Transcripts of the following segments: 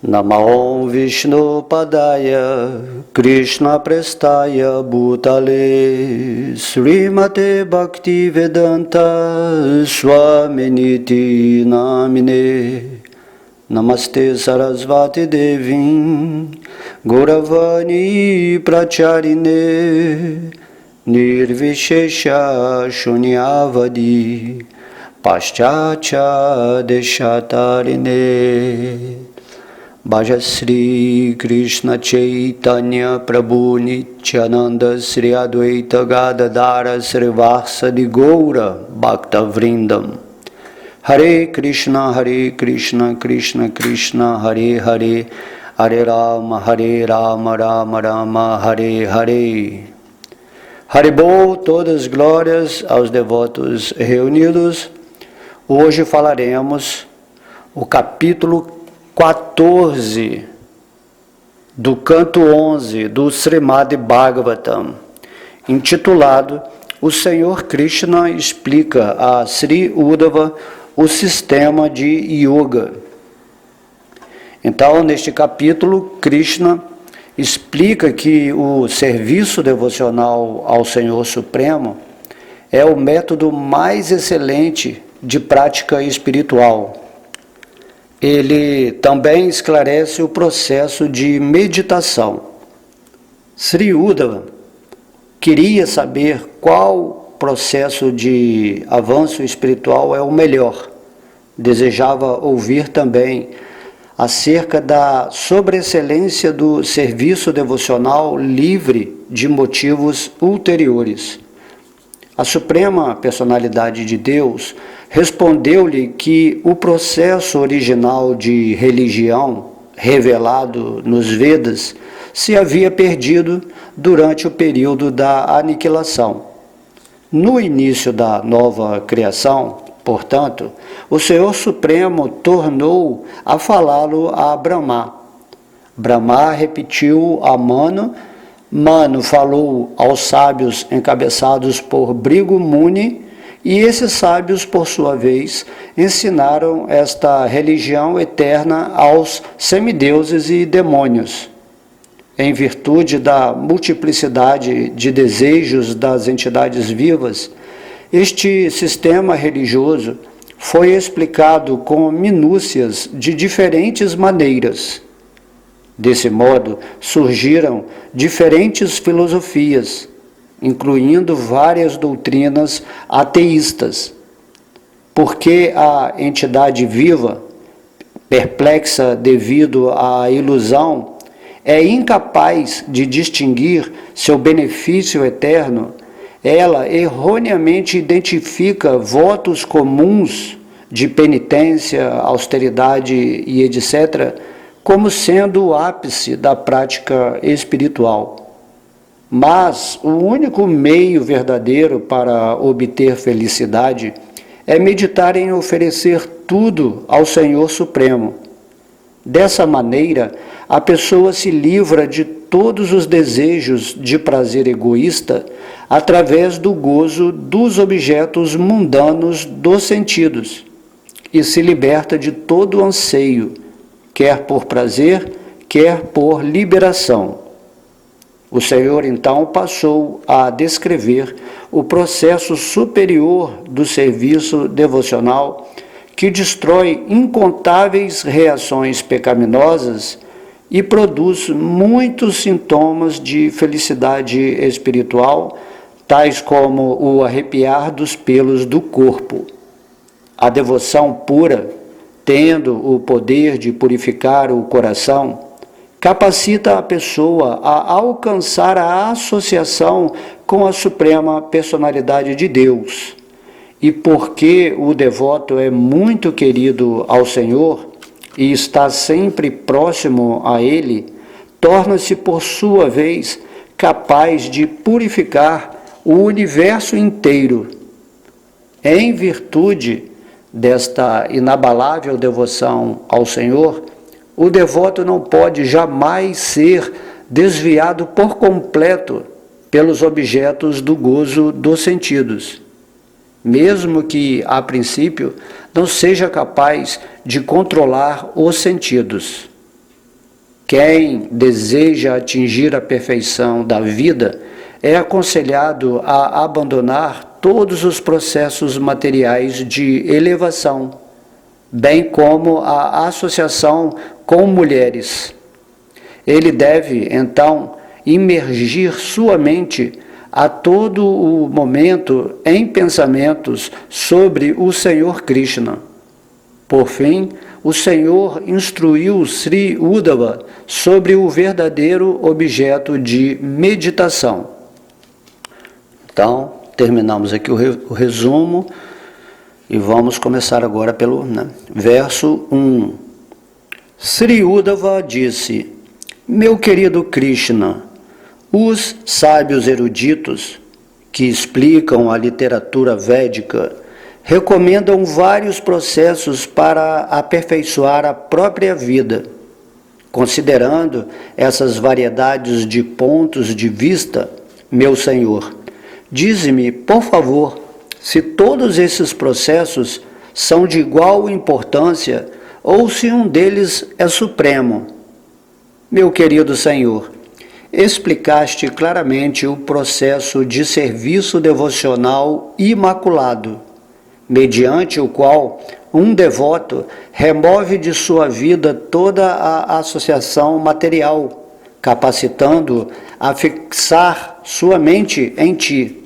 Namo Vishnu Padaya Krishna Prestaya Bhutale Srimate Bhakti Vedanta Swaminiti Namine Namaste Sarasvati Devim Gauravani Pracharine Nirvishesha Shunyavadi Paschatya Deshatarine Bhaja Sri Krishna Chaitanya Prabhu Nityananda Sri Advaita Gadadara Sri Varsadi Gaura Bhakta Vrindam Hare Krishna Krishna Krishna Hare Hare Hare Rama Rama Rama Hare Hare Haribol, todas glórias aos devotos reunidos. Hoje falaremos o capítulo 14 do canto 11 do Srimad Bhagavatam, intitulado O Senhor Krishna explica a Sri Uddhava o sistema de yoga. Então, neste capítulo, Krishna explica que o serviço devocional ao Senhor Supremo é o método mais excelente de prática espiritual. Ele também esclarece o processo de meditação. Sri Uddhava queria saber qual processo de avanço espiritual é o melhor. Desejava ouvir também acerca da sobreexcelência do serviço devocional livre de motivos ulteriores. A Suprema Personalidade de Deus respondeu-lhe que o processo original de religião revelado nos Vedas se havia perdido durante o período da aniquilação. No início da nova criação, portanto, o Senhor Supremo tornou a falá-lo a Brahma. Brahma repetiu a Manu, Manu falou aos sábios encabeçados por Bhrigu Muni, e esses sábios, por sua vez, ensinaram esta religião eterna aos semideuses e demônios. Em virtude da multiplicidade de desejos das entidades vivas, este sistema religioso foi explicado com minúcias de diferentes maneiras. Desse modo, surgiram diferentes filosofias, incluindo várias doutrinas ateístas, porque a entidade viva, perplexa devido à ilusão, é incapaz de distinguir seu benefício eterno. Ela erroneamente identifica votos comuns de penitência, austeridade e etc., como sendo o ápice da prática espiritual. Mas o único meio verdadeiro para obter felicidade é meditar em oferecer tudo ao Senhor Supremo. Dessa maneira, a pessoa se livra de todos os desejos de prazer egoísta através do gozo dos objetos mundanos dos sentidos e se liberta de todo anseio, quer por prazer, quer por liberação. O Senhor então passou a descrever o processo superior do serviço devocional que destrói incontáveis reações pecaminosas e produz muitos sintomas de felicidade espiritual, tais como o arrepiar dos pelos do corpo. A devoção pura, tendo o poder de purificar o coração, capacita a pessoa a alcançar a associação com a Suprema Personalidade de Deus. E porque o devoto é muito querido ao Senhor e está sempre próximo a Ele, torna-se, por sua vez, capaz de purificar o universo inteiro. Em virtude desta inabalável devoção ao Senhor, o devoto não pode jamais ser desviado por completo pelos objetos do gozo dos sentidos, mesmo que, a princípio, não seja capaz de controlar os sentidos. Quem deseja atingir a perfeição da vida é aconselhado a abandonar todos os processos materiais de elevação, bem como a associação com mulheres. Ele deve, então, imergir sua mente a todo o momento em pensamentos sobre o Senhor Krishna. Por fim, o Senhor instruiu Sri Uddhava sobre o verdadeiro objeto de meditação. Então, terminamos aqui o resumo e vamos começar agora pelo verso 1. Sri Uddhava disse: Meu querido Krishna, os sábios eruditos que explicam a literatura védica recomendam vários processos para aperfeiçoar a própria vida. Considerando essas variedades de pontos de vista, meu Senhor, dize-me, por favor, se todos esses processos são de igual importância ou se um deles é supremo. Meu querido Senhor, explicaste claramente o processo de serviço devocional imaculado, mediante o qual um devoto remove de sua vida toda a associação material, capacitando-o a fixar sua mente em ti.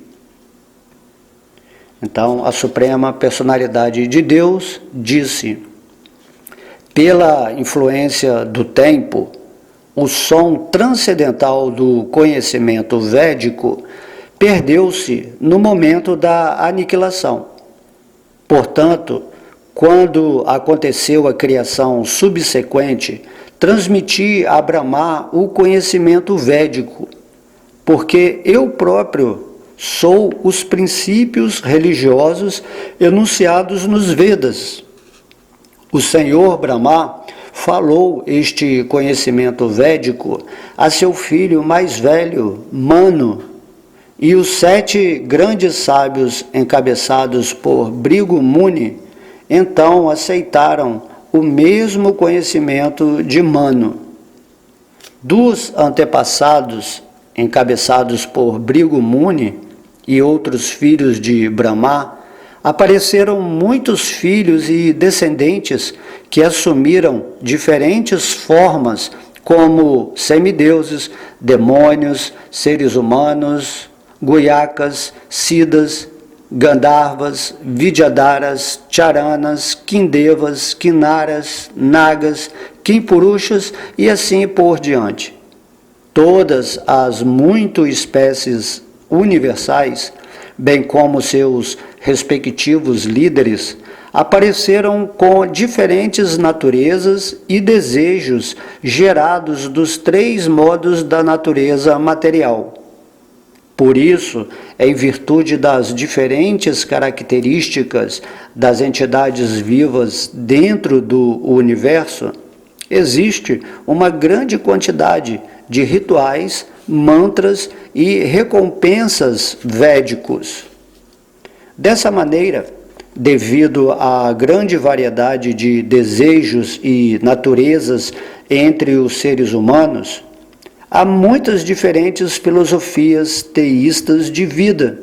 Então, a Suprema Personalidade de Deus disse: pela influência do tempo, o som transcendental do conhecimento védico perdeu-se no momento da aniquilação. Portanto, quando aconteceu a criação subsequente, transmiti a Brahma o conhecimento védico, porque eu próprio sou os princípios religiosos enunciados nos Vedas. O Senhor Brahma falou este conhecimento védico a seu filho mais velho, Manu, e os 7 grandes sábios encabeçados por Bhrigu Muni então aceitaram o mesmo conhecimento de Manu. Dos antepassados encabeçados por Bhrigu Muni e outros filhos de Brahma, apareceram muitos filhos e descendentes que assumiram diferentes formas como semideuses, demônios, seres humanos, guyakas, siddhas, gandharvas, vidyadharas, charanas, kindevas, kinnaras, nagas, kimpurushas e assim por diante. Todas as muito espécies universais, bem como seus respectivos líderes, apareceram com diferentes naturezas e desejos gerados dos 3 modos da natureza material. Por isso, em virtude das diferentes características das entidades vivas dentro do universo, existe uma grande quantidade de rituais, mantras e recompensas védicos. Dessa maneira, devido à grande variedade de desejos e naturezas entre os seres humanos, há muitas diferentes filosofias teístas de vida,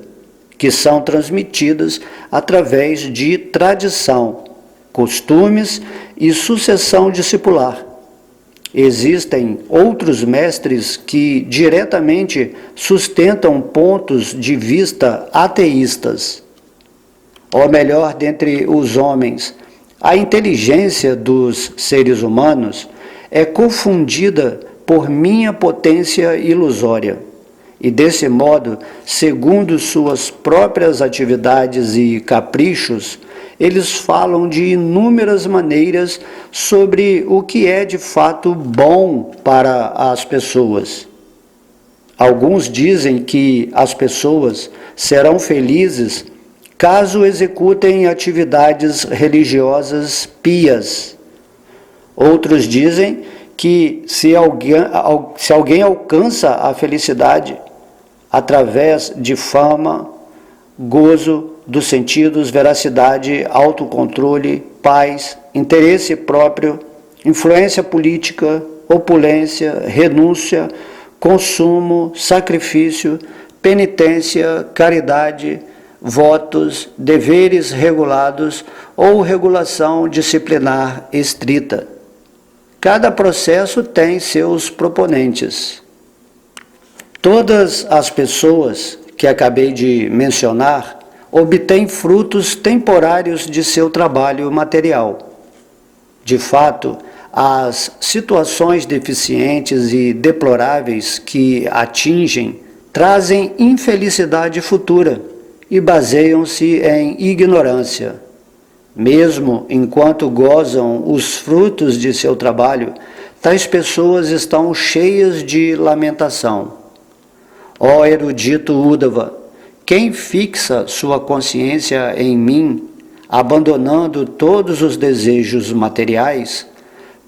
que são transmitidas através de tradição, costumes e sucessão discipular. Existem outros mestres que diretamente sustentam pontos de vista ateístas. Ou melhor, dentre os homens, a inteligência dos seres humanos é confundida por minha potência ilusória. E desse modo, segundo suas próprias atividades e caprichos, eles falam de inúmeras maneiras sobre o que é de fato bom para as pessoas. Alguns dizem que as pessoas serão felizes caso executem atividades religiosas pias. Outros dizem que se alguém alcança a felicidade através de fama, gozo dos sentidos, veracidade, autocontrole, paz, interesse próprio, influência política, opulência, renúncia, consumo, sacrifício, penitência, caridade, votos, deveres regulados ou regulação disciplinar estrita. Cada processo tem seus proponentes. Todas as pessoas que acabei de mencionar obtêm frutos temporários de seu trabalho material. De fato, as situações deficientes e deploráveis que atingem trazem infelicidade futura e baseiam-se em ignorância. Mesmo enquanto gozam os frutos de seu trabalho, tais pessoas estão cheias de lamentação. Ó erudito Uddhava, quem fixa sua consciência em mim, abandonando todos os desejos materiais,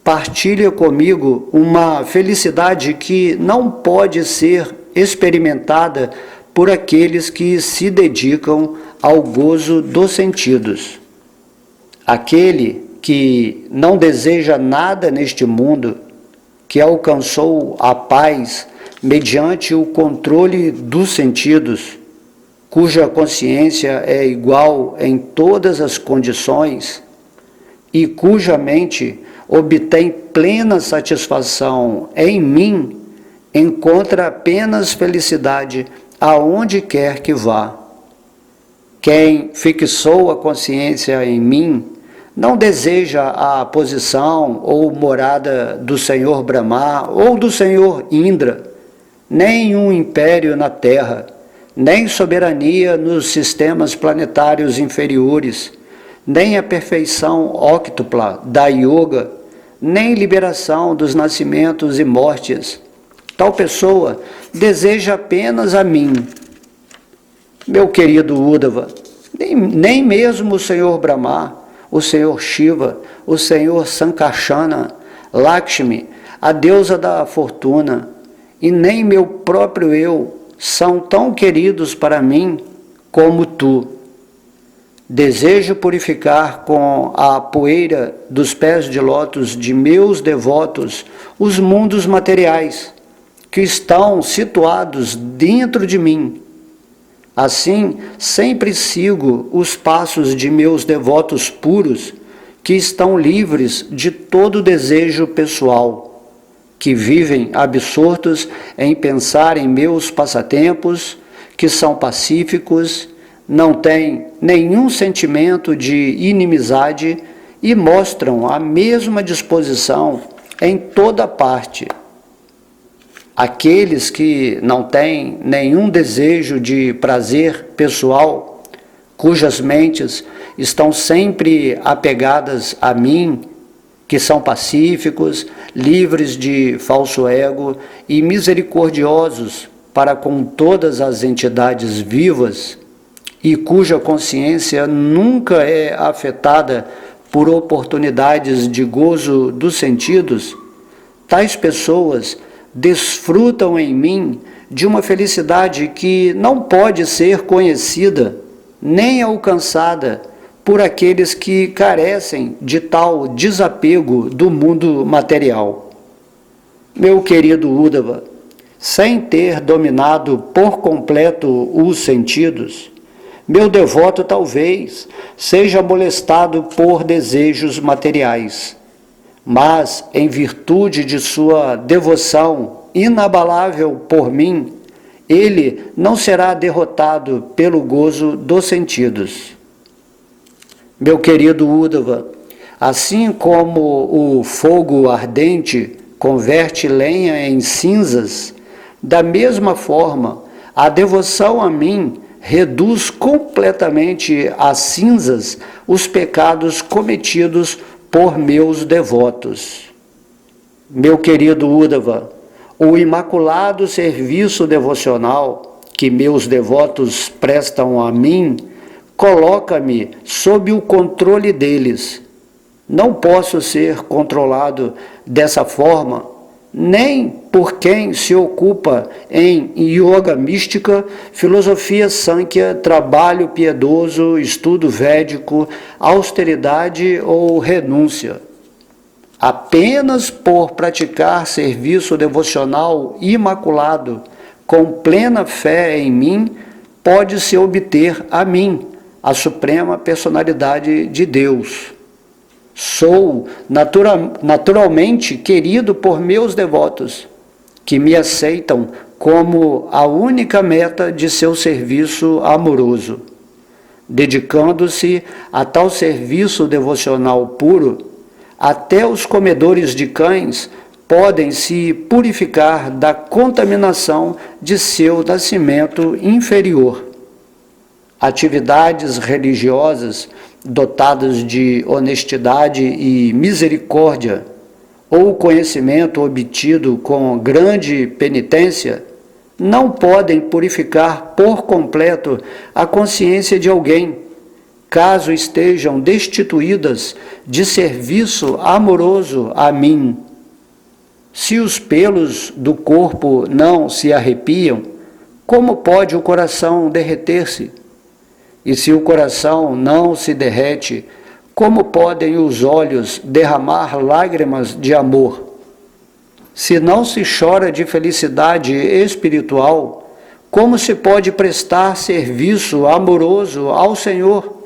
partilha comigo uma felicidade que não pode ser experimentada por aqueles que se dedicam ao gozo dos sentidos. Aquele que não deseja nada neste mundo, que alcançou a paz mediante o controle dos sentidos, cuja consciência é igual em todas as condições e cuja mente obtém plena satisfação em mim, encontra apenas felicidade aonde quer que vá. Quem fixou a consciência em mim não deseja a posição ou morada do Senhor Brahma ou do Senhor Indra, nem um império na terra, nem soberania nos sistemas planetários inferiores, nem a perfeição óctupla da yoga, nem liberação dos nascimentos e mortes. Tal pessoa deseja apenas a mim. Meu querido Uddhava, nem mesmo o Senhor Brahma, o Senhor Shiva, o Senhor Sankarsana, Lakshmi, a deusa da fortuna, e nem meu próprio eu são tão queridos para mim como tu. Desejo purificar com a poeira dos pés de lótus de meus devotos os mundos materiais, que estão situados dentro de mim. Assim, sempre sigo os passos de meus devotos puros, que estão livres de todo desejo pessoal, que vivem absortos em pensar em meus passatempos, que são pacíficos, não têm nenhum sentimento de inimizade e mostram a mesma disposição em toda parte. Aqueles que não têm nenhum desejo de prazer pessoal, cujas mentes estão sempre apegadas a mim, que são pacíficos, livres de falso ego e misericordiosos para com todas as entidades vivas, e cuja consciência nunca é afetada por oportunidades de gozo dos sentidos, tais pessoas desfrutam em mim de uma felicidade que não pode ser conhecida nem alcançada por aqueles que carecem de tal desapego do mundo material. Meu querido Uddhava, sem ter dominado por completo os sentidos, meu devoto talvez seja molestado por desejos materiais, mas em virtude de sua devoção inabalável por mim, ele não será derrotado pelo gozo dos sentidos. Meu querido Uddhava, assim como o fogo ardente converte lenha em cinzas, da mesma forma, a devoção a mim reduz completamente a cinzas os pecados cometidos por meus devotos. Meu querido Uddhava, o imaculado serviço devocional que meus devotos prestam a mim coloca-me sob o controle deles. Não posso ser controlado dessa forma, nem por quem se ocupa em yoga mística, filosofia sânkhya, trabalho piedoso, estudo védico, austeridade ou renúncia. Apenas por praticar serviço devocional imaculado, com plena fé em mim, pode-se obter a mim, a suprema personalidade de Deus. Sou naturalmente querido por meus devotos, que me aceitam como a única meta de seu serviço amoroso. Dedicando-se a tal serviço devocional puro, até os comedores de cães podem se purificar da contaminação de seu nascimento inferior. Atividades religiosas dotadas de honestidade e misericórdia, ou conhecimento obtido com grande penitência, não podem purificar por completo a consciência de alguém, caso estejam destituídas de serviço amoroso a mim. Se os pelos do corpo não se arrepiam, como pode o coração derreter-se? E se o coração não se derrete, como podem os olhos derramar lágrimas de amor? Se não se chora de felicidade espiritual, como se pode prestar serviço amoroso ao Senhor?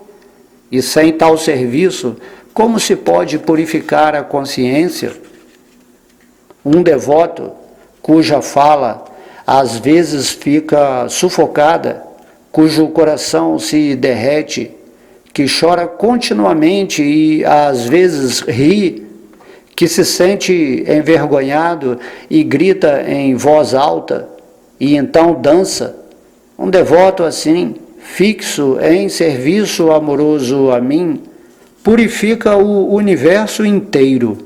E sem tal serviço, como se pode purificar a consciência? Um devoto, cuja fala às vezes fica sufocada, cujo coração se derrete, que chora continuamente e às vezes ri, que se sente envergonhado e grita em voz alta, e então dança, um devoto assim, fixo em serviço amoroso a mim, purifica o universo inteiro.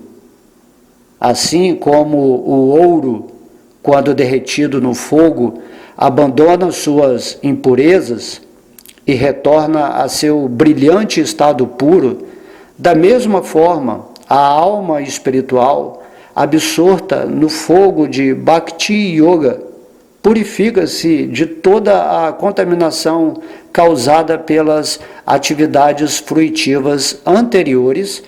Assim como o ouro, quando derretido no fogo, abandona suas impurezas e retorna a seu brilhante estado puro, da mesma forma, a alma espiritual, absorta no fogo de Bhakti Yoga, purifica-se de toda a contaminação causada pelas atividades fruitivas anteriores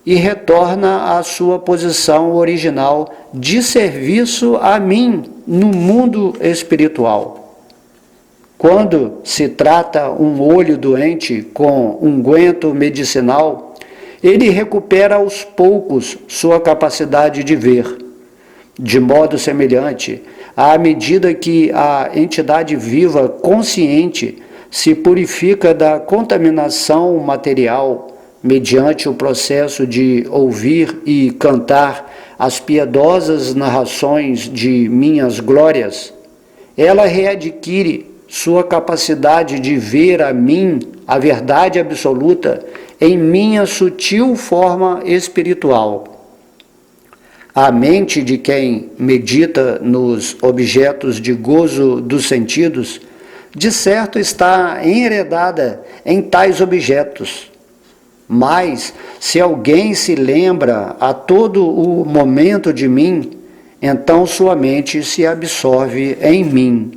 e retorna à sua posição original de serviço a mim no mundo espiritual. Quando se trata um olho doente com unguento medicinal, ele recupera aos poucos sua capacidade de ver. De modo semelhante, à medida que a entidade viva consciente se purifica da contaminação material, mediante o processo de ouvir e cantar as piedosas narrações de minhas glórias, ela readquire sua capacidade de ver a mim, a verdade absoluta, em minha sutil forma espiritual. A mente de quem medita nos objetos de gozo dos sentidos, de certo está enredada em tais objetos. Mas, se alguém se lembra a todo o momento de mim, então sua mente se absorve em mim.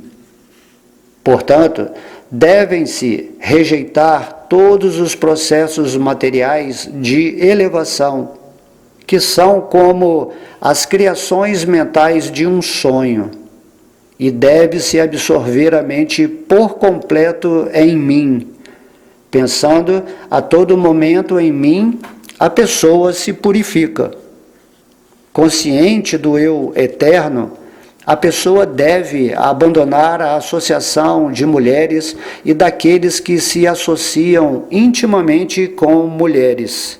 Portanto, devem-se rejeitar todos os processos materiais de elevação, que são como as criações mentais de um sonho, e deve-se absorver a mente por completo em mim. Pensando a todo momento em mim, a pessoa se purifica. Consciente do eu eterno, a pessoa deve abandonar a associação de mulheres e daqueles que se associam intimamente com mulheres.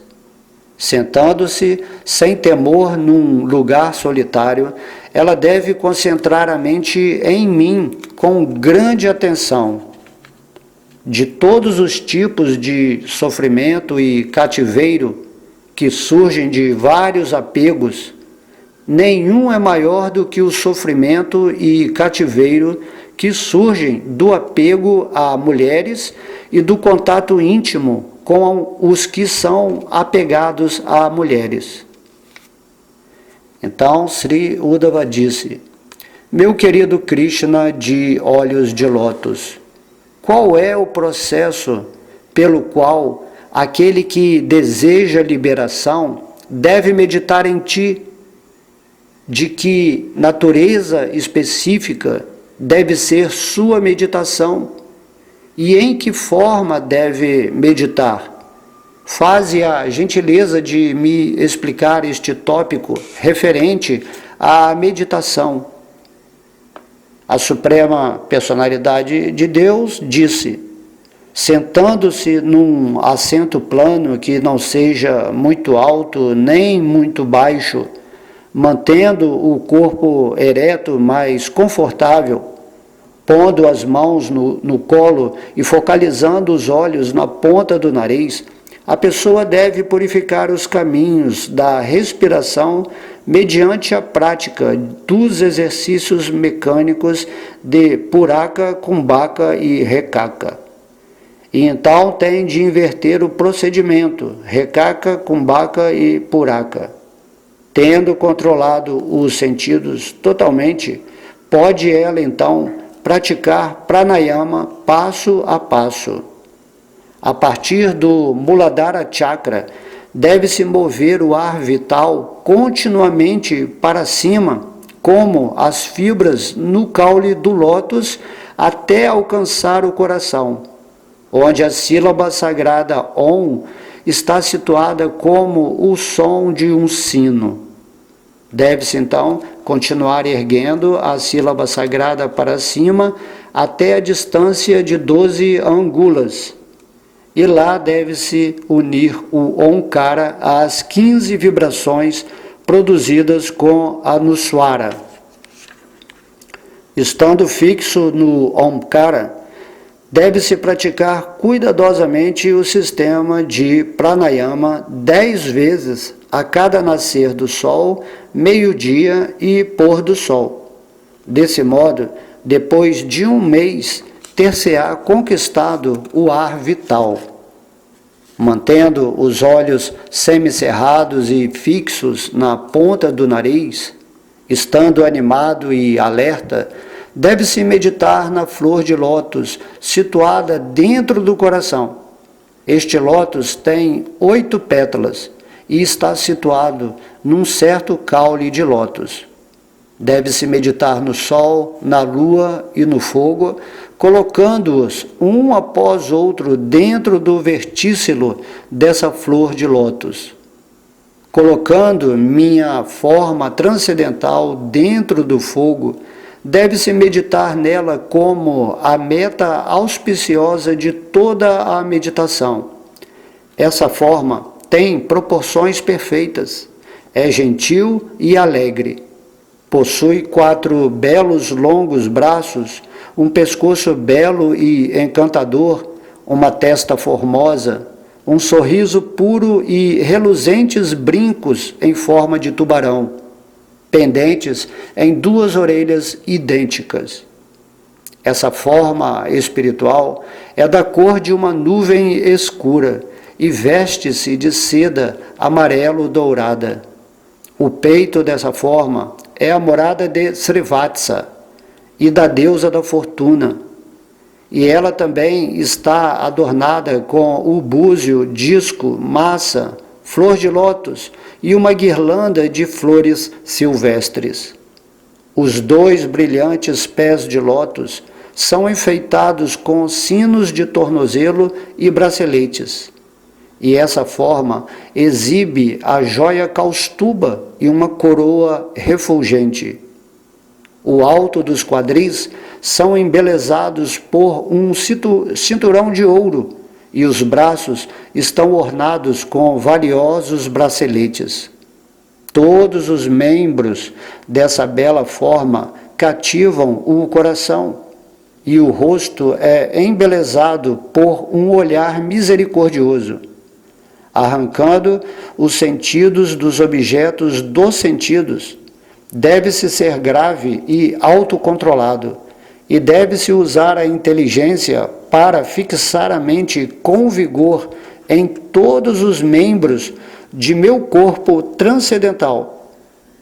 Sentando-se sem temor num lugar solitário, ela deve concentrar a mente em mim com grande atenção. De todos os tipos de sofrimento e cativeiro que surgem de vários apegos, nenhum é maior do que o sofrimento e cativeiro que surgem do apego a mulheres e do contato íntimo com os que são apegados a mulheres. Então, Sri Uddhava disse: meu querido Krishna de olhos de lótus, qual é o processo pelo qual aquele que deseja liberação deve meditar em ti. De que natureza específica deve ser sua meditação e em que forma deve meditar? Faze a gentileza de me explicar este tópico referente à meditação. A Suprema Personalidade de Deus disse: sentando-se num assento plano que não seja muito alto nem muito baixo, mantendo o corpo ereto, mas confortável, pondo as mãos no colo e focalizando os olhos na ponta do nariz, a pessoa deve purificar os caminhos da respiração mediante a prática dos exercícios mecânicos de Puraka, Kumbhaka e Rekaka. E então tem de inverter o procedimento, Rekaka, Kumbhaka e Puraka. Tendo controlado os sentidos totalmente, pode ela então praticar pranayama passo a passo. A partir do Muladhara Chakra, deve-se mover o ar vital continuamente para cima, como as fibras no caule do lótus, até alcançar o coração, onde a sílaba sagrada Om está situada como o som de um sino. Deve-se então continuar erguendo a sílaba sagrada para cima até a distância de 12 angulas. E lá deve-se unir o Omkara às 15 vibrações produzidas com a Nuswara. Estando fixo no Omkara, deve-se praticar cuidadosamente o sistema de pranayama 10 vezes a cada nascer do sol, meio-dia e pôr do sol. Desse modo, depois de um mês, ter-se-á conquistado o ar vital. Mantendo os olhos semicerrados e fixos na ponta do nariz, estando animado e alerta, deve-se meditar na flor de lótus, situada dentro do coração. Este lótus tem 8 pétalas e está situado num certo caule de lótus. Deve-se meditar no sol, na lua e no fogo, colocando-os um após outro dentro do vertícilo dessa flor de lótus. Colocando minha forma transcendental dentro do fogo, deve-se meditar nela como a meta auspiciosa de toda a meditação. Essa forma tem proporções perfeitas, é gentil e alegre. Possui 4 belos longos braços, um pescoço belo e encantador, uma testa formosa, um sorriso puro e reluzentes brincos em forma de tubarão, pendentes em 2 orelhas idênticas. Essa forma espiritual é da cor de uma nuvem escura e veste-se de seda amarelo-dourada. O peito dessa forma é a morada de Srivatsa e da deusa da fortuna, e ela também está adornada com o búzio, disco, massa, flor de lótus e uma guirlanda de flores silvestres. Os 2 brilhantes pés de lótus são enfeitados com sinos de tornozelo e braceletes. E essa forma exibe a joia caustuba e uma coroa refulgente. O alto dos quadris são embelezados por um cinturão de ouro e os braços estão ornados com valiosos braceletes. Todos os membros dessa bela forma cativam o coração e o rosto é embelezado por um olhar misericordioso, arrancando os sentidos dos objetos dos sentidos. Deve-se ser grave e autocontrolado, e deve-se usar a inteligência para fixar a mente com vigor em todos os membros de meu corpo transcendental.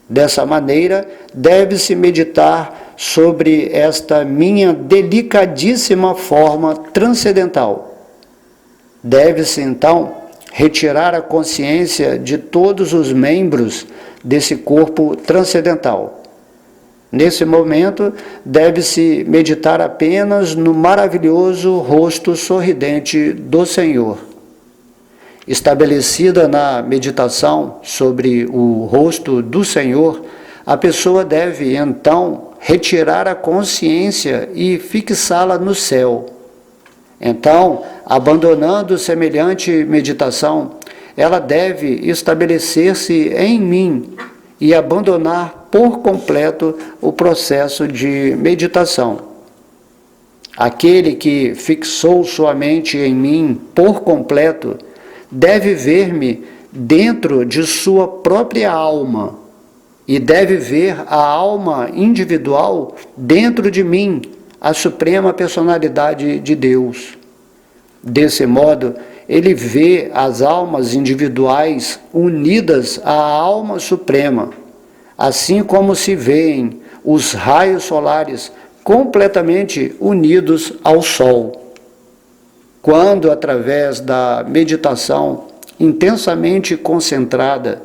Dessa maneira, deve-se meditar sobre esta minha delicadíssima forma transcendental. Deve-se, então, retirar a consciência de todos os membros desse corpo transcendental. Nesse momento, deve-se meditar apenas no maravilhoso rosto sorridente do Senhor. Estabelecida na meditação sobre o rosto do Senhor, a pessoa deve, então, retirar a consciência e fixá-la no céu. Então, abandonando semelhante meditação, ela deve estabelecer-se em mim e abandonar por completo o processo de meditação. Aquele que fixou sua mente em mim por completo deve ver-me dentro de sua própria alma e deve ver a alma individual dentro de mim, a suprema personalidade de Deus. Desse modo, ele vê as almas individuais unidas à alma suprema, assim como se veem os raios solares completamente unidos ao Sol. Quando, através da meditação intensamente concentrada,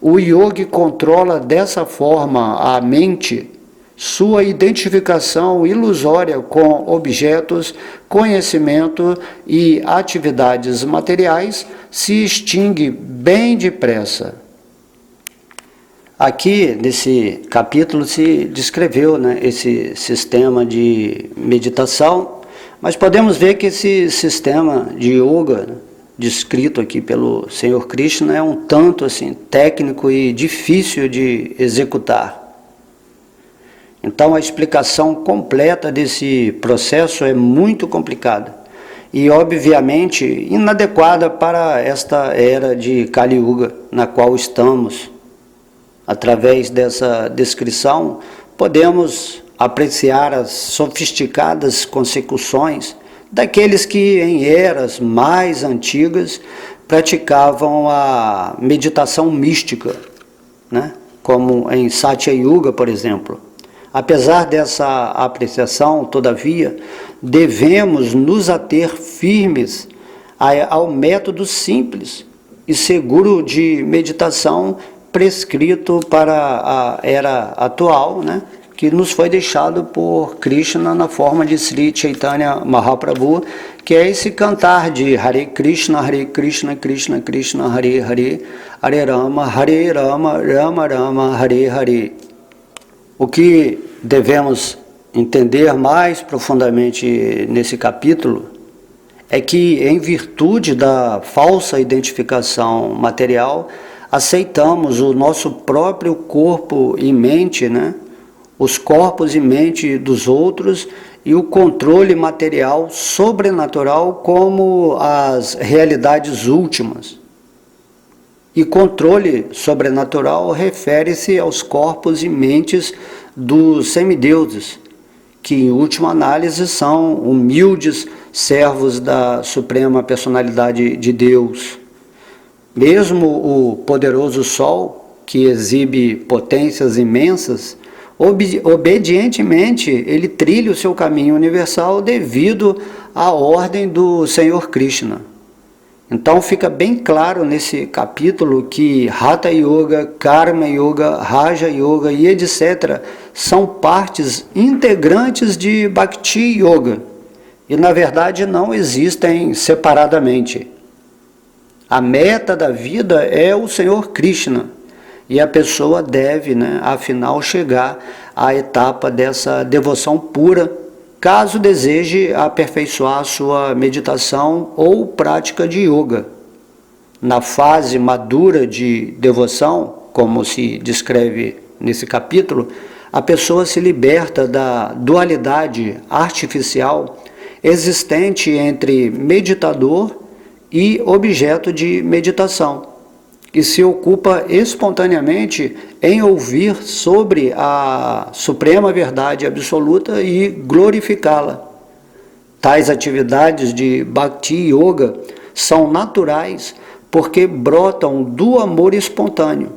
o yogi controla dessa forma a mente, sua identificação ilusória com objetos, conhecimento e atividades materiais se extingue bem depressa. Aqui, nesse capítulo, se descreveu, esse sistema de meditação, mas podemos ver que esse sistema de yoga, descrito aqui pelo Senhor Krishna, é um tanto assim, técnico e difícil de executar. Então, a explicação completa desse processo é muito complicada e, obviamente, inadequada para esta era de Kali Yuga, na qual estamos. Através dessa descrição, podemos apreciar as sofisticadas consecuções daqueles que, em eras mais antigas, praticavam a meditação mística, como em Satya Yuga, por exemplo. Apesar dessa apreciação, todavia, devemos nos ater firmes ao método simples e seguro de meditação prescrito para a era atual, que nos foi deixado por Krishna na forma de Sri Chaitanya Mahaprabhu, que é esse cantar de Hare Krishna, Krishna Krishna, Hare Hare, Hare Rama, Rama Rama, Hare Hare. O que devemos entender mais profundamente nesse capítulo é que, em virtude da falsa identificação material, aceitamos o nosso próprio corpo e mente, os corpos e mente dos outros e o controle material sobrenatural como as realidades últimas. E controle sobrenatural refere-se aos corpos e mentes dos semideuses, que em última análise são humildes servos da Suprema Personalidade de Deus. Mesmo o poderoso Sol, que exibe potências imensas, obedientemente ele trilha o seu caminho universal devido à ordem do Senhor Krishna. Então fica bem claro nesse capítulo que Hatha Yoga, Karma Yoga, Raja Yoga e etc. são partes integrantes de Bhakti Yoga e na verdade não existem separadamente. A meta da vida é o Senhor Krishna e a pessoa deve, afinal, chegar à etapa dessa devoção pura, caso deseje aperfeiçoar sua meditação ou prática de yoga. Na fase madura de devoção, como se descreve nesse capítulo, a pessoa se liberta da dualidade artificial existente entre meditador e objeto de meditação, e se ocupa espontaneamente em ouvir sobre a suprema verdade absoluta e glorificá-la. Tais atividades de Bhakti Yoga são naturais porque brotam do amor espontâneo.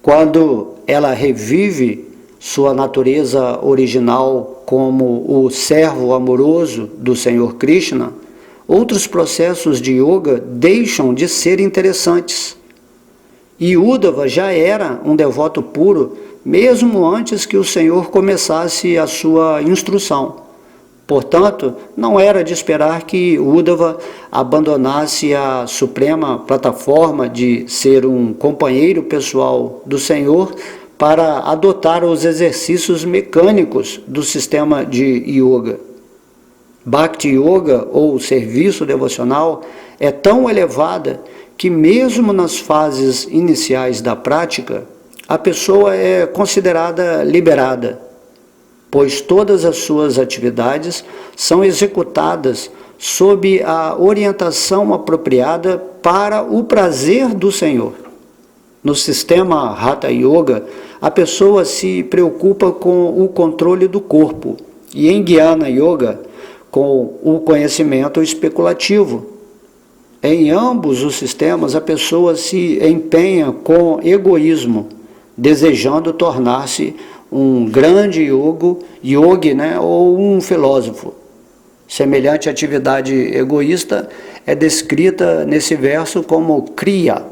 Quando ela revive sua natureza original como o servo amoroso do Senhor Krishna, outros processos de yoga deixam de ser interessantes. E Uddhava já era um devoto puro, mesmo antes que o Senhor começasse a sua instrução. Portanto, não era de esperar que Uddhava abandonasse a suprema plataforma de ser um companheiro pessoal do Senhor para adotar os exercícios mecânicos do sistema de yoga. Bhakti Yoga, ou serviço devocional, é tão elevada que mesmo nas fases iniciais da prática, a pessoa é considerada liberada, pois todas as suas atividades são executadas sob a orientação apropriada para o prazer do Senhor. No sistema Hatha Yoga, a pessoa se preocupa com o controle do corpo, e em Jnana Yoga, com o conhecimento especulativo. Em ambos os sistemas, a pessoa se empenha com egoísmo, desejando tornar-se um grande yogi, ou um filósofo. Semelhante atividade egoísta é descrita nesse verso como kriya.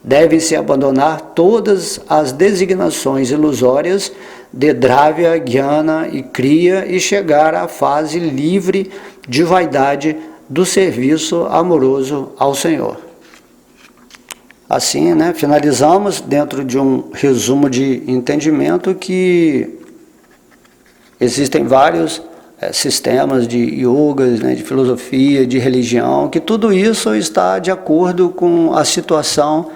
Deve-se abandonar todas as designações ilusórias de Dravya, Jnana e Kriya e chegar à fase livre de vaidade do serviço amoroso ao Senhor. Assim, finalizamos dentro de um resumo de entendimento que existem vários sistemas de yogas, de filosofia, de religião, que tudo isso está de acordo com a situação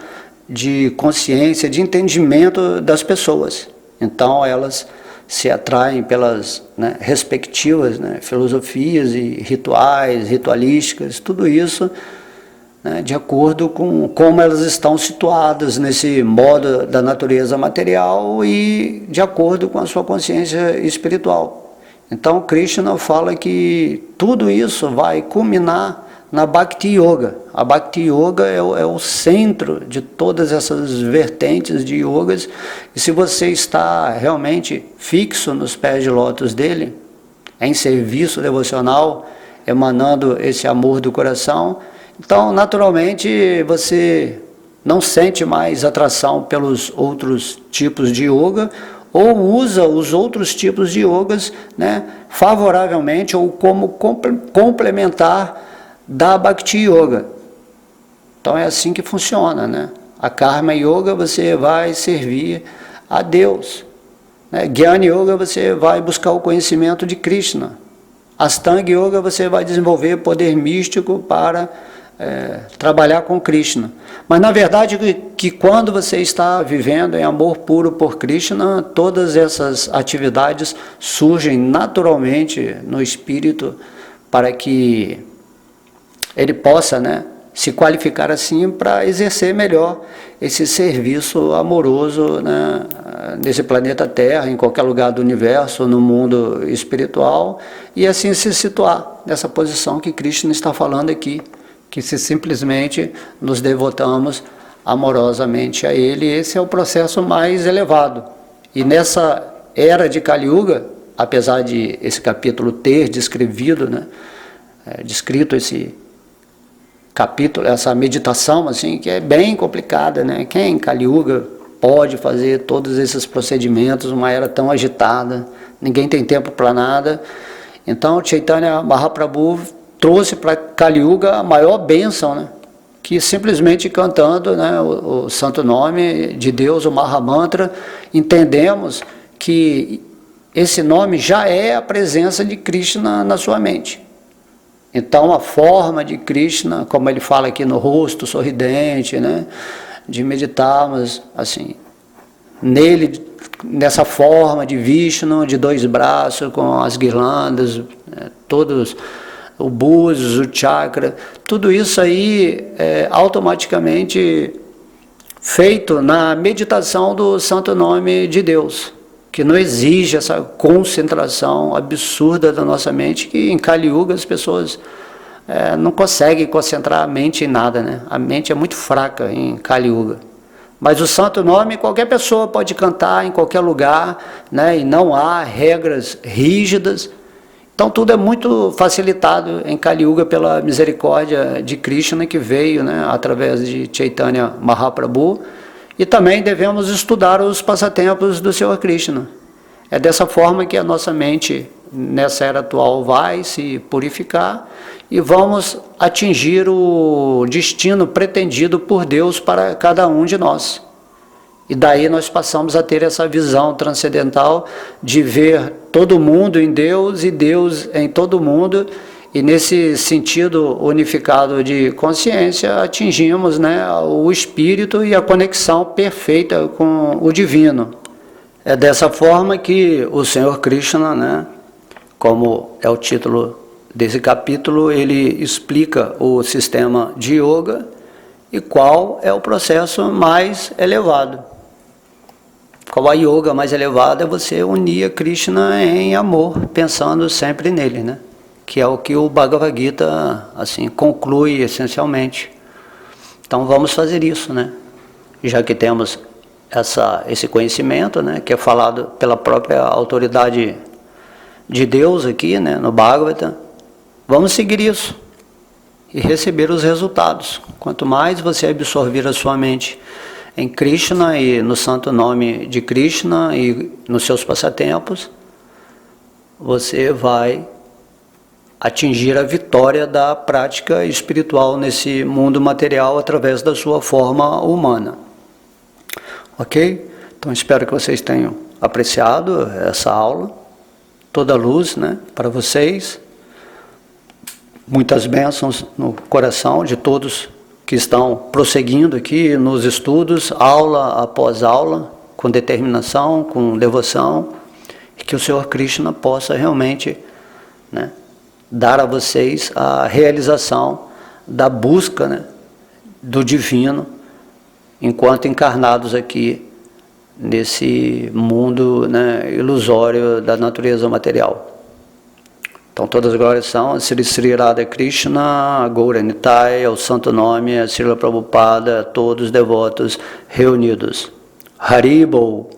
de consciência, de entendimento das pessoas. Então elas se atraem pelas respectivas filosofias e rituais, ritualísticas, tudo isso de acordo com como elas estão situadas nesse modo da natureza material e de acordo com a sua consciência espiritual. Então Krishna fala que tudo isso vai culminar na Bhakti Yoga. A Bhakti Yoga é o centro de todas essas vertentes de yogas, e se você está realmente fixo nos pés de lótus dele, em serviço devocional, emanando esse amor do coração, então naturalmente você não sente mais atração pelos outros tipos de yoga, ou usa os outros tipos de yogas favoravelmente ou como complementar da Bhakti Yoga. Então é assim que funciona, A Karma Yoga você vai servir a Deus, Jnana Yoga você vai buscar o conhecimento de Krishna, Astanga Yoga você vai desenvolver poder místico para trabalhar com Krishna. Mas na verdade que quando você está vivendo em amor puro por Krishna, todas essas atividades surgem naturalmente no espírito para que ele possa se qualificar assim para exercer melhor esse serviço amoroso nesse planeta Terra, em qualquer lugar do universo, no mundo espiritual, e assim se situar nessa posição que Krishna está falando aqui, que se simplesmente nos devotamos amorosamente a Ele, esse é o processo mais elevado. E nessa era de Kali Yuga, apesar de esse capítulo ter descrito esse capítulo, essa meditação, assim, que é bem complicada, Quem em Kali Yuga pode fazer todos esses procedimentos, uma era tão agitada, ninguém tem tempo para nada. Então, Chaitanya Mahaprabhu trouxe para Kali Yuga a maior bênção, que simplesmente cantando o santo nome de Deus, o Mahamantra, entendemos que esse nome já é a presença de Krishna na sua mente. Então a forma de Krishna, como ele fala aqui no rosto sorridente, de meditarmos assim, nele, nessa forma de Vishnu, de dois braços, com as guirlandas, todos o búzios, o chakra, tudo isso aí é automaticamente feito na meditação do santo nome de Deus, que não exige essa concentração absurda da nossa mente, que em Kali Yuga as pessoas não conseguem concentrar a mente em nada, A mente é muito fraca em Kali Yuga. Mas o santo nome qualquer pessoa pode cantar em qualquer lugar, e não há regras rígidas. Então tudo é muito facilitado em Kali Yuga pela misericórdia de Krishna, que veio, né, através de Chaitanya Mahaprabhu, e também devemos estudar os passatempos do Senhor Krishna. É dessa forma que a nossa mente nessa era atual vai se purificar e vamos atingir o destino pretendido por Deus para cada um de nós. E daí nós passamos a ter essa visão transcendental de ver todo mundo em Deus e Deus em todo mundo, e nesse sentido unificado de consciência atingimos, né, o espírito e a conexão perfeita com o divino. É dessa forma que o Senhor Krishna, né, como é o título desse capítulo, ele explica o sistema de yoga e qual é o processo mais elevado. Qual a yoga mais elevada é você unir a Krishna em amor, pensando sempre nele, né? Que é o que o Bhagavad Gita assim, conclui essencialmente. Então vamos fazer isso, né? Já que temos esse conhecimento, né, que é falado pela própria autoridade de Deus aqui, né, no Bhagavata, vamos seguir isso e receber os resultados. Quanto mais você absorver a sua mente em Krishna e no santo nome de Krishna e nos seus passatempos, você vai atingir a vitória da prática espiritual nesse mundo material através da sua forma humana. Ok? Então espero que vocês tenham apreciado essa aula. Toda luz, né, para vocês. Muitas bênçãos no coração de todos que estão prosseguindo aqui nos estudos, aula após aula, com determinação, com devoção, e que o Senhor Krishna possa realmente, né, dar a vocês a realização da busca, né, do divino, enquanto encarnados aqui nesse mundo, né, ilusório da natureza material. Então todas as glórias são a Sri Sri Radha Krishna, a Gaura Nitai, ao santo nome, a Srila Prabhupada, a todos os devotos reunidos. Haribol.